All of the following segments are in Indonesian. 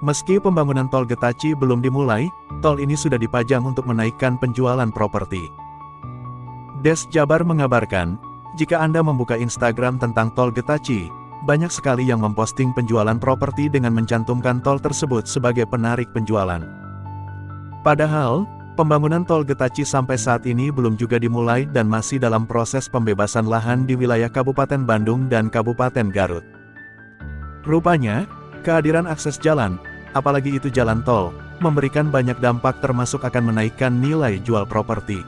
Meski pembangunan tol Getaci belum dimulai, tol ini sudah dipajang untuk menaikkan penjualan properti. Des Jabar mengabarkan, jika Anda membuka Instagram tentang tol Getaci, banyak sekali yang memposting penjualan properti dengan mencantumkan tol tersebut sebagai penarik penjualan. Padahal, pembangunan tol Getaci sampai saat ini belum juga dimulai dan masih dalam proses pembebasan lahan di wilayah Kabupaten Bandung dan Kabupaten Garut. Rupanya, kehadiran akses jalan, apalagi itu jalan tol, memberikan banyak dampak termasuk akan menaikkan nilai jual properti.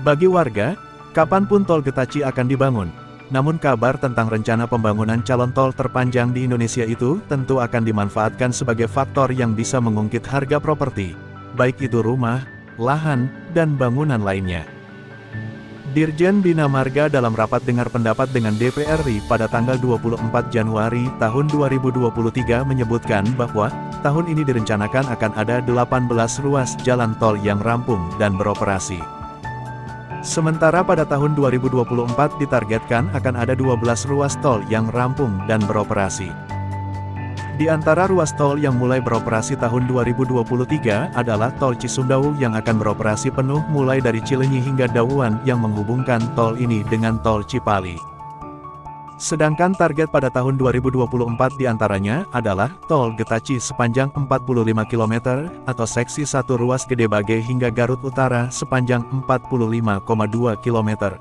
Bagi warga, kapanpun tol Getaci akan dibangun, namun kabar tentang rencana pembangunan calon tol terpanjang di Indonesia itu tentu akan dimanfaatkan sebagai faktor yang bisa mengungkit harga properti, baik itu rumah, lahan, dan bangunan lainnya. Dirjen Bina Marga dalam rapat dengar pendapat dengan DPR RI pada tanggal 24 Januari tahun 2023 menyebutkan bahwa tahun ini direncanakan akan ada 18 ruas jalan tol yang rampung dan beroperasi. Sementara pada tahun 2024 ditargetkan akan ada 12 ruas tol yang rampung dan beroperasi. Di antara ruas tol yang mulai beroperasi tahun 2023 adalah Tol Cisumdawu yang akan beroperasi penuh mulai dari Cileunyi hingga Dawuan yang menghubungkan tol ini dengan Tol Cipali. Sedangkan target pada tahun 2024 diantaranya adalah Tol Getaci sepanjang 45 km atau seksi 1 ruas Gede Bage hingga Garut Utara sepanjang 45,2 km.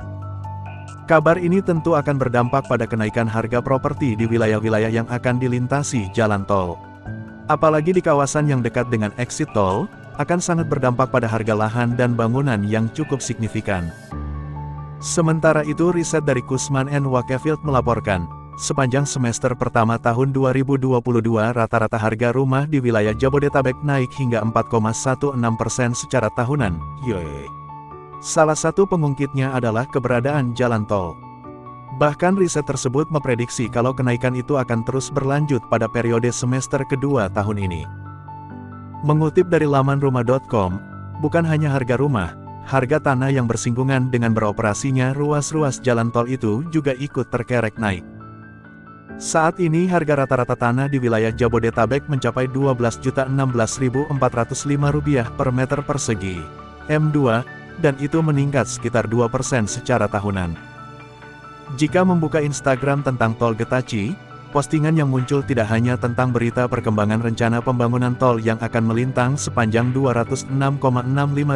Kabar ini tentu akan berdampak pada kenaikan harga properti di wilayah-wilayah yang akan dilintasi jalan tol. Apalagi di kawasan yang dekat dengan exit tol, akan sangat berdampak pada harga lahan dan bangunan yang cukup signifikan. Sementara itu riset dari Kusman & Wakefield melaporkan, sepanjang semester pertama tahun 2022 rata-rata harga rumah di wilayah Jabodetabek naik hingga 4,16% secara tahunan. Salah satu pengungkitnya adalah keberadaan jalan tol. Bahkan riset tersebut memprediksi kalau kenaikan itu akan terus berlanjut pada periode semester kedua tahun ini. Mengutip dari laman rumah.com, bukan hanya harga rumah, harga tanah yang bersinggungan dengan beroperasinya ruas-ruas jalan tol itu juga ikut terkerek naik. Saat ini harga rata-rata tanah di wilayah Jabodetabek mencapai Rp12.016.405 per meter persegi, M2, dan itu meningkat sekitar 2% secara tahunan. Jika membuka Instagram tentang tol Getaci, postingan yang muncul tidak hanya tentang berita perkembangan rencana pembangunan tol yang akan melintang sepanjang 206,65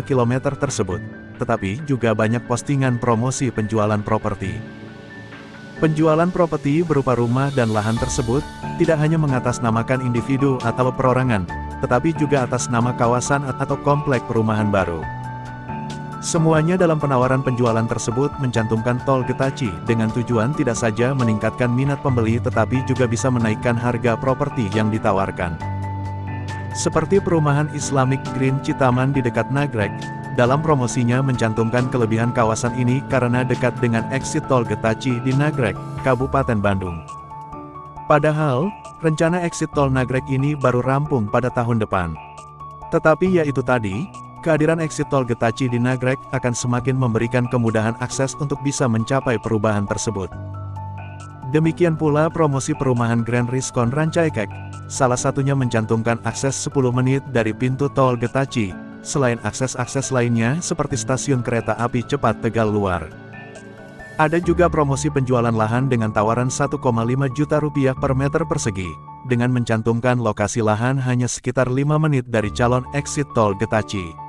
km tersebut, tetapi juga banyak postingan promosi penjualan properti. Penjualan properti berupa rumah dan lahan tersebut, tidak hanya mengatasnamakan individu atau perorangan, tetapi juga atas nama kawasan atau komplek perumahan baru. Semuanya dalam penawaran penjualan tersebut mencantumkan tol Getaci dengan tujuan tidak saja meningkatkan minat pembeli tetapi juga bisa menaikkan harga properti yang ditawarkan. Seperti perumahan Islamic Green Citaman di dekat Nagrek, dalam promosinya mencantumkan kelebihan kawasan ini karena dekat dengan exit tol Getaci di Nagrek, Kabupaten Bandung. Padahal, rencana exit tol Nagrek ini baru rampung pada tahun depan. Tetapi ya itu tadi, kehadiran exit tol Getaci di Nagrek akan semakin memberikan kemudahan akses untuk bisa mencapai perubahan tersebut. Demikian pula promosi perumahan Grand Rizkon Rancaikek, salah satunya mencantumkan akses 10 menit dari pintu tol Getaci, selain akses-akses lainnya seperti stasiun kereta api cepat Tegal Luar. Ada juga promosi penjualan lahan dengan tawaran Rp1,5 juta per meter persegi, dengan mencantumkan lokasi lahan hanya sekitar 5 menit dari calon exit tol Getaci.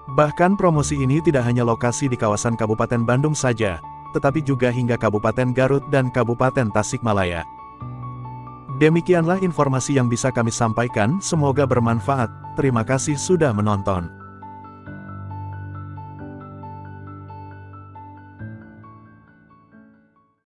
Bahkan promosi ini tidak hanya lokasi di kawasan Kabupaten Bandung saja, tetapi juga hingga Kabupaten Garut dan Kabupaten Tasikmalaya. Demikianlah informasi yang bisa kami sampaikan, semoga bermanfaat. Terima kasih sudah menonton.